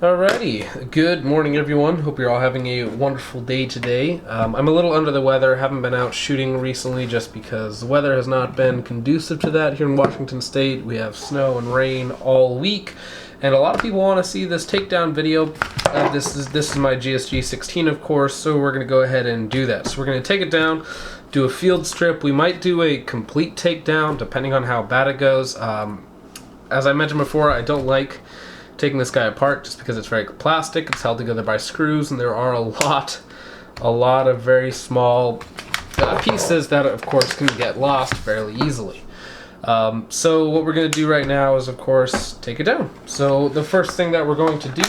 Alrighty, good morning everyone. Hope you're all having a wonderful day today. I'm a little under the weather, haven't been out shooting recently just because the weather has not been conducive to that here in Washington State. We have snow and rain all week, and a lot of people want to see this takedown video. This is my GSG-16 of course, so we're going to go ahead and do that. So we're going to take it down, do a field strip. We might do a complete takedown depending on how bad it goes. As I mentioned before, I don't like taking this guy apart just because it's very plastic. It's held together by screws, and there are a lot of very small pieces that of course can get lost fairly easily. So what we're going to do right now is of course take it down. So the first thing that we're going to do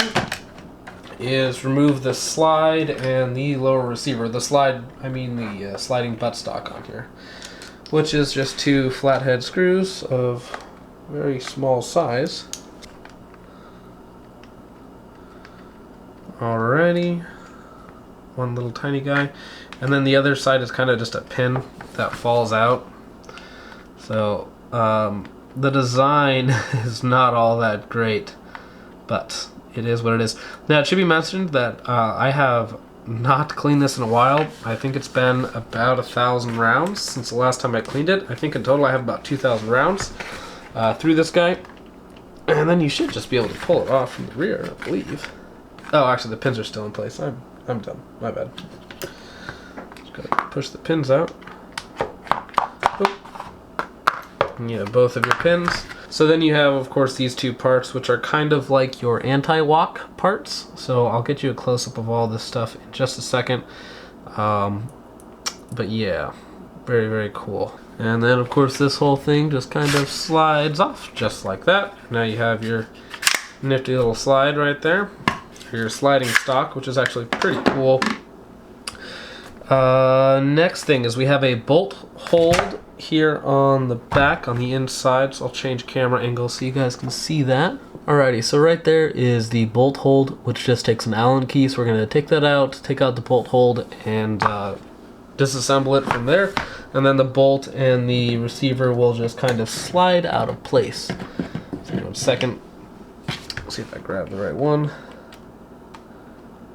is remove the slide and the lower receiver. The slide, I mean the sliding buttstock on here, which is just two flathead screws of very small size. Alrighty, one little tiny guy, and then the other side is kind of just a pin that falls out. So the design is not all that great, but it is what it is. Now it should be mentioned that I have not cleaned this in a while. I think it's been about 1,000 rounds since the last time I cleaned it. I think in total I have about 2,000 rounds through this guy, and then you should just be able to pull it off from the rear, I believe. Oh, actually, the pins are still in place. I'm dumb. My bad. Just gotta push the pins out. And you have both of your pins. So then you have, of course, these two parts, which are kind of like your anti-walk parts. So I'll get you a close-up of all this stuff in just a second. But yeah, very, very cool. And then, of course, this whole thing just kind of slides off just like that. Now you have your nifty little slide right there. Your sliding stock, which is actually pretty cool. Next thing is we have a bolt hold here on the back, on the inside, so I'll change camera angle so you guys can see that. Alrighty, so right there is the bolt hold, which just takes an Allen key, so we're going to take that out, take out the bolt hold, and disassemble it from there, and then the bolt and the receiver will just kind of slide out of place. So in a second, let's see if I grab the right one.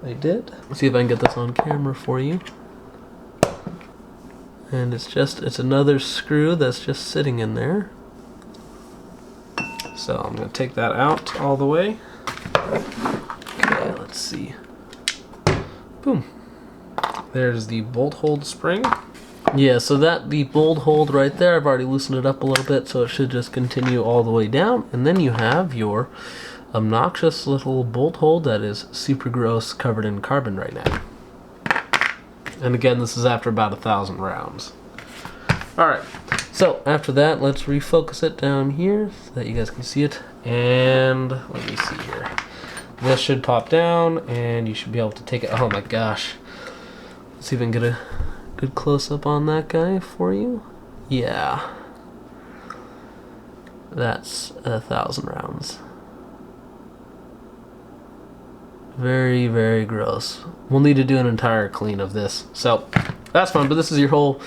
I did. Let's see if I can get this on camera for you. And it's another screw that's just sitting in there. So I'm going to take that out all the way. Okay, let's see. Boom. There's the bolt hold spring. Yeah, so the bolt hold right there, I've already loosened it up a little bit, so it should just continue all the way down. And then you have your obnoxious little bolt hold that is super gross, covered in carbon right now. And again, this is after about 1,000 rounds. Alright, so after that, let's refocus it down here so that you guys can see it. And let me see here. This should pop down and you should be able to take it. Oh my gosh. Let's see if I can get a good close-up on that guy for you. Yeah. That's 1,000 rounds. Very, very gross. We'll need to do an entire clean of this. So that's fun, but this is your whole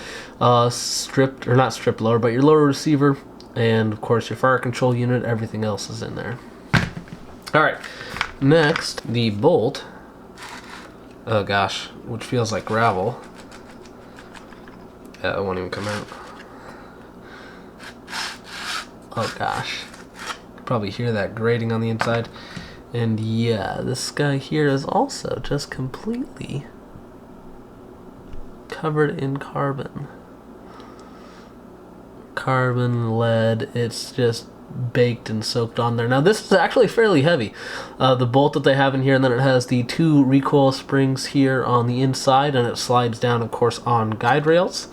stripped, or not stripped lower, but your lower receiver, and of course your fire control unit, everything else is in there. Alright, next, the bolt. Oh gosh, which feels like gravel. Yeah, it won't even come out. Oh gosh. You can probably hear that grating on the inside. And yeah, this guy here is also just completely covered in carbon. Carbon, lead, it's just baked and soaked on there. Now this is actually fairly heavy. The bolt that they have in here, and then it has the two recoil springs here on the inside, and it slides down, of course, on guide rails,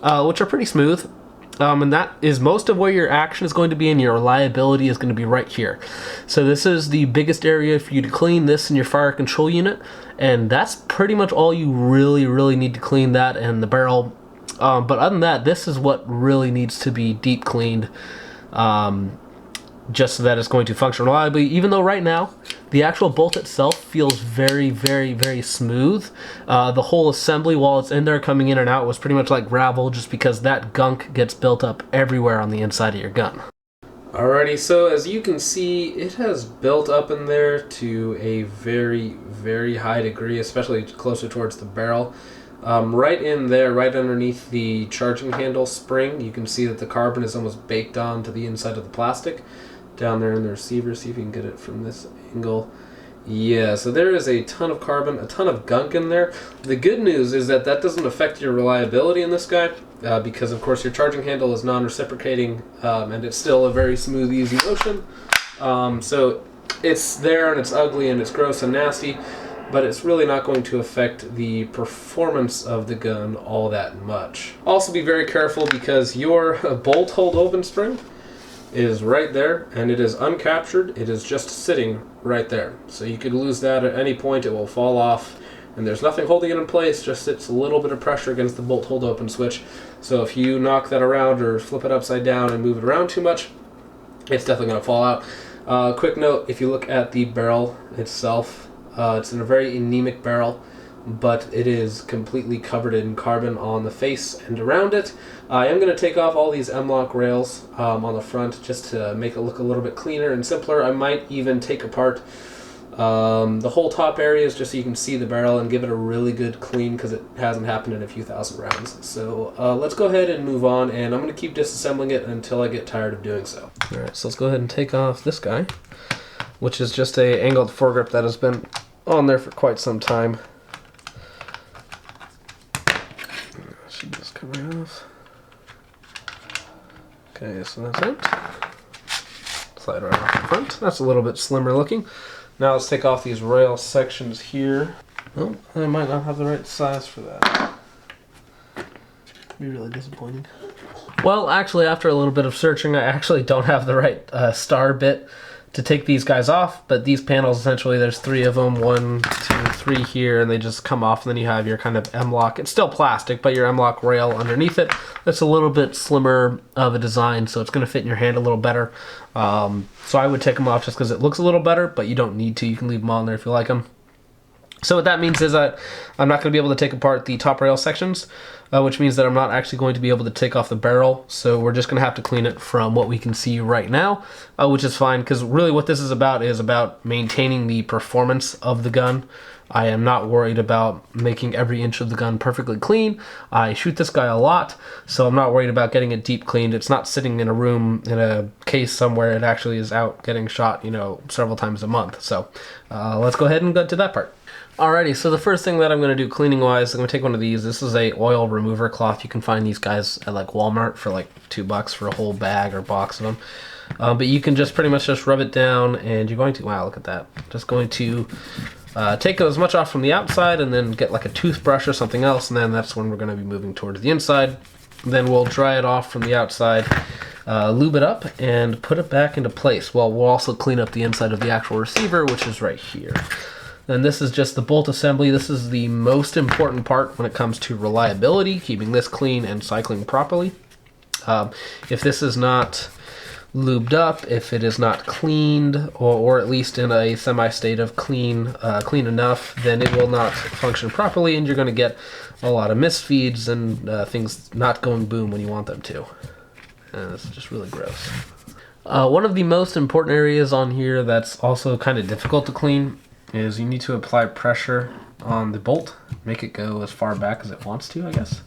which are pretty smooth. And that is most of where your action is going to be, and your reliability is going to be right here. So this is the biggest area for you to clean, this and your fire control unit, and that's pretty much all you really need to clean, that and the barrel. But other than that, this is what really needs to be deep cleaned, just so that it's going to function reliably, even though right now the actual bolt itself feels very smooth. The whole assembly while it's in there coming in and out was pretty much like gravel, just because that gunk gets built up everywhere on the inside of your gun. Alrighty, so as you can see, it has built up in there to a very, very high degree, especially closer towards the barrel. Right in there, right underneath the charging handle spring, you can see that the carbon is almost baked onto the inside of the plastic. Down there in the receiver, see if you can get it from this angle. Yeah, so there is a ton of carbon, a ton of gunk in there. The good news is that that doesn't affect your reliability in this guy, because of course your charging handle is non-reciprocating, and it's still a very smooth, easy motion. So it's there and it's ugly and it's gross and nasty, but it's really not going to affect the performance of the gun all that much. Also be very careful because your bolt hold open spring is right there and it is uncaptured. It is just sitting right there. So you could lose that at any point. It will fall off and there's nothing holding it in place, just it's a little bit of pressure against the bolt hold open switch. So if you knock that around or flip it upside down and move it around too much, it's definitely going to fall out. Quick note, if you look at the barrel itself, it's in a very anemic barrel, but it is completely covered in carbon on the face and around it. I am going to take off all these M-LOK rails on the front just to make it look a little bit cleaner and simpler. I might even take apart the whole top areas just so you can see the barrel and give it a really good clean, because it hasn't happened in a few thousand rounds. So let's go ahead and move on, and I'm going to keep disassembling it until I get tired of doing so. Alright, so let's go ahead and take off this guy, which is just a angled foregrip that has been on there for quite some time. Should just come right off. Okay, so that's it. Slide right off the front. That's a little bit slimmer looking. Now let's take off these rail sections here. Oh, I might not have the right size for that. Be really disappointing. Well, actually, after a little bit of searching, I actually don't have the right star bit to take these guys off, but these panels, essentially, there's 3 of them, 1, 2, 3 here, and they just come off, and then you have your kind of M-LOK. It's still plastic, but your M-LOK rail underneath it. It's a little bit slimmer of a design, so it's going to fit in your hand a little better. So I would take them off just because it looks a little better, but you don't need to. You can leave them on there if you like them. So what that means is that I'm not going to be able to take apart the top rail sections, which means that I'm not actually going to be able to take off the barrel. So we're just going to have to clean it from what we can see right now, which is fine, because really what this is about maintaining the performance of the gun. I am not worried about making every inch of the gun perfectly clean. I shoot this guy a lot, so I'm not worried about getting it deep cleaned. It's not sitting in a room in a case somewhere. It actually is out getting shot, you know, several times a month. So let's go ahead and get to that part. Alrighty, so the first thing that I'm going to do cleaning wise, I'm going to take one of these. This is a oil remover cloth. You can find these guys at like Walmart for like $2 for a whole bag or box of them. But you can just pretty much just rub it down, and you're going to, wow, look at that. Just going to take as much off from the outside and then get like a toothbrush or something else, and then that's when we're going to be moving towards the inside. Then we'll dry it off from the outside, lube it up, and put it back into place. Well, we'll also clean up the inside of the actual receiver, which is right here. And this is just the bolt assembly. This is the most important part when it comes to reliability, keeping this clean and cycling properly. If this is not lubed up, if it is not cleaned, or at least in a semi-state of clean enough, then it will not function properly, and you're going to get a lot of misfeeds and things not going boom when you want them to. And it's just really gross. One of the most important areas on here that's also kind of difficult to clean is you need to apply pressure on the bolt, make it go as far back as it wants to, I guess.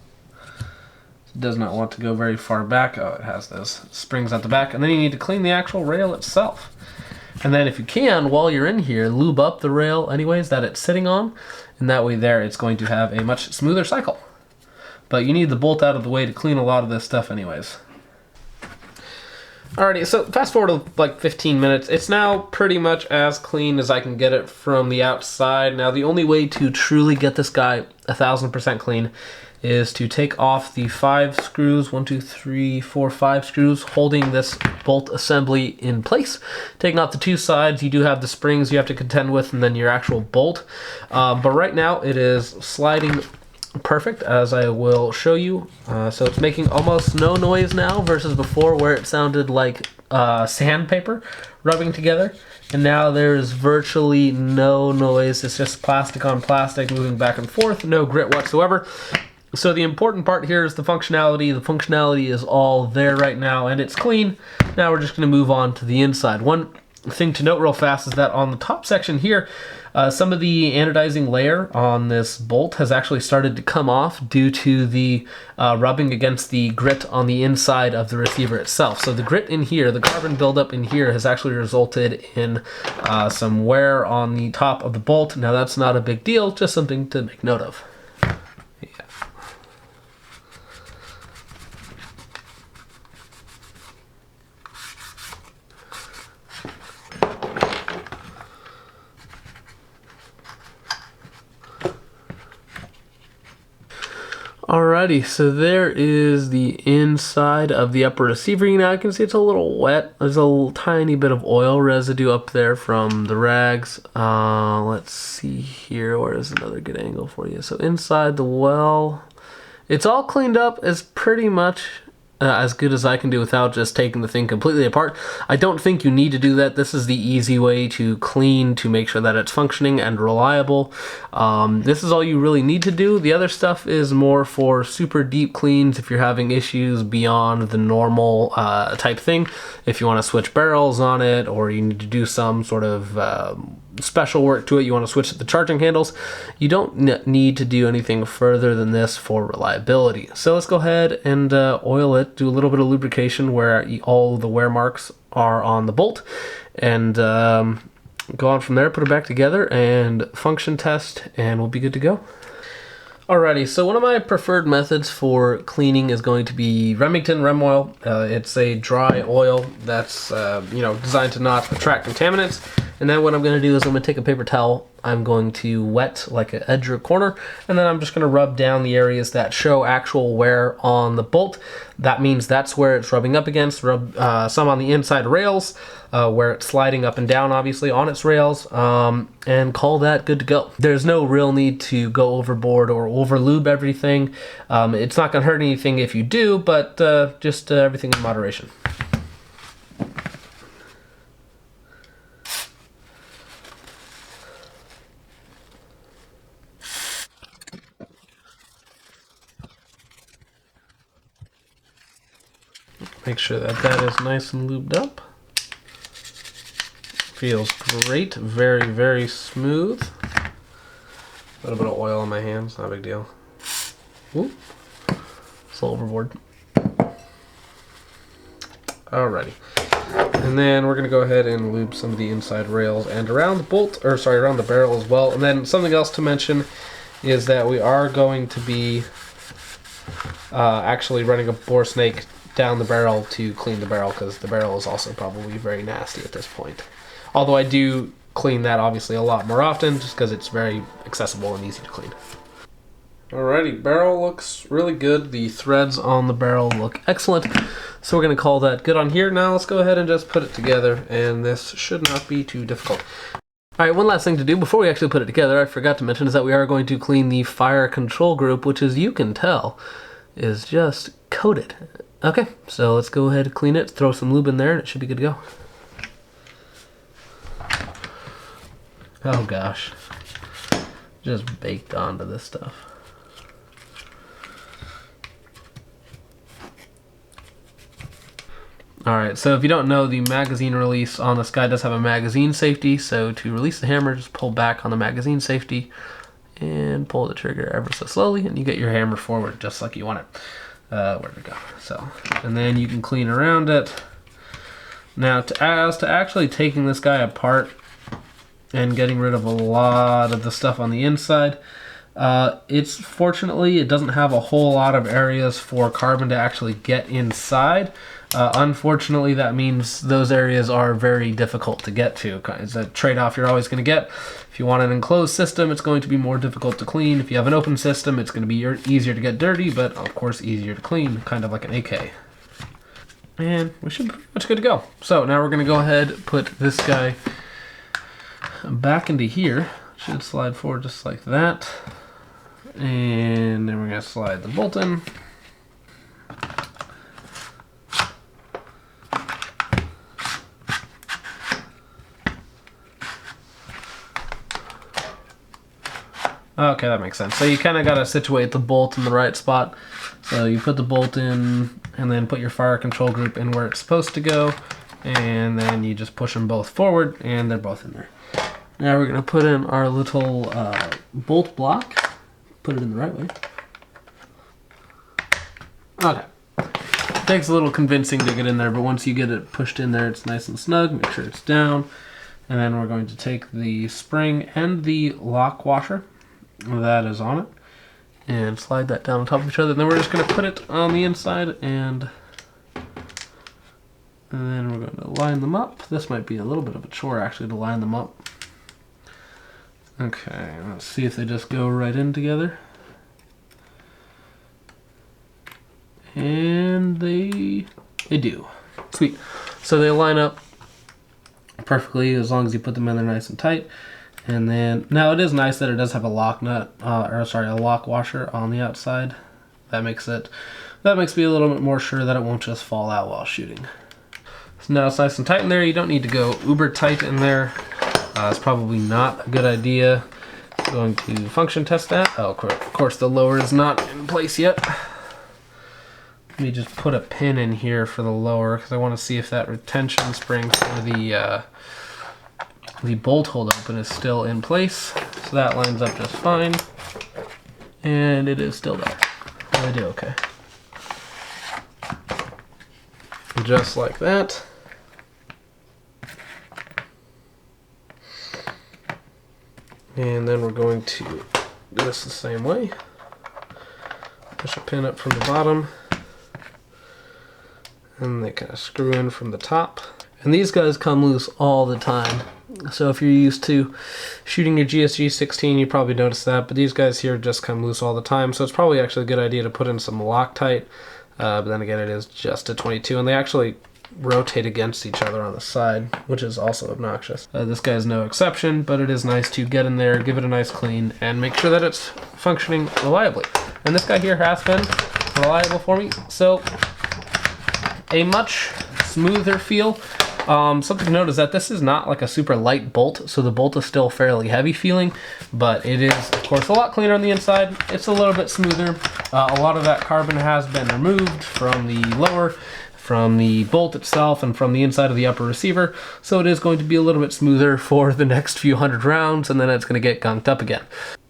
It does not want to go very far back. Oh, it has those springs at the back. And then you need to clean the actual rail itself. And then if you can, while you're in here, lube up the rail anyways that it's sitting on, and that way there it's going to have a much smoother cycle. But you need the bolt out of the way to clean a lot of this stuff anyways. Alrighty, so fast forward to like 15 minutes. It's now pretty much as clean as I can get it from the outside. Now the only way to truly get this guy 1000% clean is to take off the 5 screws, 1, 2, 3, 4, 5 screws holding this bolt assembly in place. Taking off the 2 sides, you do have the springs you have to contend with, and then your actual bolt. But right now it is sliding perfect, as I will show you. So it's making almost no noise now versus before where it sounded like sandpaper rubbing together. And now there's virtually no noise. It's just plastic on plastic moving back and forth, no grit whatsoever. So the important part here is the functionality. The functionality is all there right now, and it's clean. Now we're just going to move on to the inside. One thing to note real fast is that on the top section here, some of the anodizing layer on this bolt has actually started to come off due to the rubbing against the grit on the inside of the receiver itself. So the grit in here, the carbon buildup in here, has actually resulted in some wear on the top of the bolt. Now that's not a big deal, just something to make note of. Alrighty, so there is the inside of the upper receiver. Now I can see it's a little wet. There's a tiny bit of oil residue up there from the rags. Let's see here. Where is another good angle for you? So inside the well, it's all cleaned up. It's pretty much as good as I can do without just taking the thing completely apart. I don't think you need to do that. This is the easy way to clean to make sure that it's functioning and reliable. This is all you really need to do. The other stuff is more for super deep cleans if you're having issues beyond the normal type thing. If you want to switch barrels on it, or you need to do some sort of special work to it, you want to switch the charging handles, you don't need to do anything further than this for reliability. So let's go ahead and oil it, do a little bit of lubrication where all the wear marks are on the bolt, and go on from there, put it back together and function test, and we'll be good to go. Alrighty, so one of my preferred methods for cleaning is going to be Remington Rem Oil. It's a dry oil that's designed to not attract contaminants. And then what I'm going to do is I'm going to take a paper towel, I'm going to wet like an edge or corner, and then I'm just going to rub down the areas that show actual wear on the bolt. That means that's where it's rubbing up against. Rub some on the inside rails, where it's sliding up and down, obviously, on its rails, and call that good to go. There's no real need to go overboard or over lube everything. It's not going to hurt anything if you do, but just everything in moderation. Make sure that that is nice and lubed up. Feels great, very, very smooth. A little bit of oil on my hands, not a big deal. Ooh, it's a little overboard. Alrighty. And then we're gonna go ahead and lube some of the inside rails and around the bolt, or sorry, around the barrel as well. And then something else to mention is that we are going to be actually running a bore snake down the barrel to clean the barrel, because the barrel is also probably very nasty at this point. Although I do clean that obviously a lot more often, just because it's very accessible and easy to clean. Alrighty, barrel looks really good. The threads on the barrel look excellent. So we're going to call that good on here. Now let's go ahead and just put it together, and this should not be too difficult. Alright, one last thing to do before we actually put it together, I forgot to mention, is that we are going to clean the fire control group, which, as you can tell, is just coated. Okay, so let's go ahead and clean it, throw some lube in there, and it should be good to go. Oh gosh, just baked onto this stuff. Alright, so if you don't know, the magazine release on this guy does have a magazine safety, so to release the hammer, just pull back on the magazine safety and pull the trigger ever so slowly, and you get your hammer forward just like you want it. Where to go? So, and then you can clean around it. Now, as to actually taking this guy apart and getting rid of a lot of the stuff on the inside, fortunately, it doesn't have a whole lot of areas for carbon to actually get inside. Unfortunately, that means those areas are very difficult to get to. It's a trade-off you're always going to get. If you want an enclosed system, it's going to be more difficult to clean. If you have an open system, it's going to be easier to get dirty, but of course easier to clean, kind of like an AK. And we should be pretty much good to go. So now we're going to go ahead, put this guy back into here. Should slide forward just like that. And then we're going to slide the bolt in. Okay, that makes sense. So you kind of got to situate the bolt in the right spot. So you put the bolt in and then put your fire control group in where it's supposed to go. And then you just push them both forward and they're both in there. Now we're going to put in our little bolt block. Put it in the right way. Okay. Takes a little convincing to get in there, but once you get it pushed in there, it's nice and snug. Make sure it's down. And then we're going to take the spring and the lock washer that is on it and slide that down on top of each other. And then we're just going to put it on the inside and then we're going to line them up. This might be a little bit of a chore actually to line them up. Okay, let's see if they just go right in together. And they do. Sweet. So they line up perfectly as long as you put them in there nice and tight. And then, now it is nice that it does have a lock nut, a lock washer on the outside. That makes me a little bit more sure that it won't just fall out while shooting. So now it's nice and tight in there. You don't need to go uber tight in there. It's probably not a good idea. I'm going to function test that. Oh, of course the lower is not in place yet. Let me just put a pin in here for the lower because I want to see if that retention spring for the bolt hold open is still in place. So that lines up just fine. And it is still there. I do okay. Just like that. And then we're going to do this the same way. Push a pin up from the bottom. And they kind of screw in from the top. And these guys come loose all the time. So if you're used to shooting your GSG-16, you probably noticed that. But these guys here just come loose all the time. So it's probably actually a good idea to put in some Loctite. But then again, it is just a 22. And they actually rotate against each other on the side, which is also obnoxious. This guy is no exception, but it is nice to get in there, give it a nice clean, and make sure that it's functioning reliably. And this guy here has been reliable for me. So a much smoother feel. Something to note is that this is not like a super light bolt, so the bolt is still fairly heavy feeling, but it is, of course, a lot cleaner on the inside. It's a little bit smoother. A lot of that carbon has been removed from the lower, from the bolt itself, and from the inside of the upper receiver, so it is going to be a little bit smoother for the next few hundred rounds, and then it's going to get gunked up again.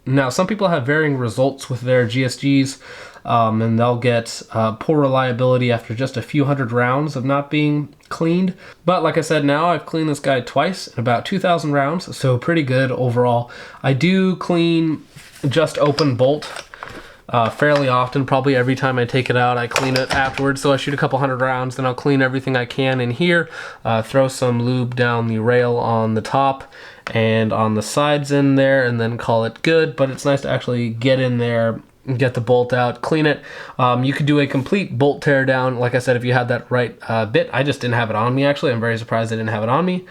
Now, some people have varying results with their GSGs, and they'll get poor reliability after just a few hundred rounds of not being cleaned. But like I said, now I've cleaned this guy twice in about 2,000 rounds, so pretty good overall. I do clean just open bolt fairly often. Probably every time I take it out, I clean it afterwards. So I shoot a couple hundred rounds, then I'll clean everything I can in here, throw some lube down the rail on the top and on the sides in there, and then call it good. But it's nice to actually get in there, get the bolt out, clean it. You could do a complete bolt tear down, like I said, if you had that right bit. I just didn't have it on me, actually. I'm very surprised I didn't have it on me,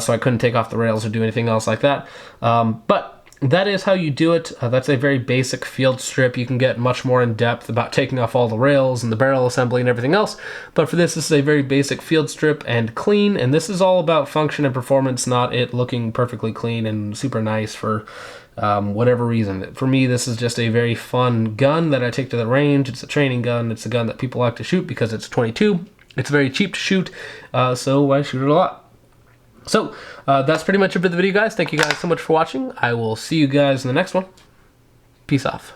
so I couldn't take off the rails or do anything else like that. But that is how you do it. That's a very basic field strip. You can get much more in depth about taking off all the rails and the barrel assembly and everything else. But for this is a very basic field strip and clean. And this is all about function and performance, not it looking perfectly clean and super nice for whatever reason. For me, this is just a very fun gun that I take to the range. It's a training gun. It's a gun that people like to shoot because it's 22. It's very cheap to shoot, so I shoot it a lot. So that's pretty much it for the video, guys. Thank you guys so much for watching. I will see you guys in the next one. Peace off.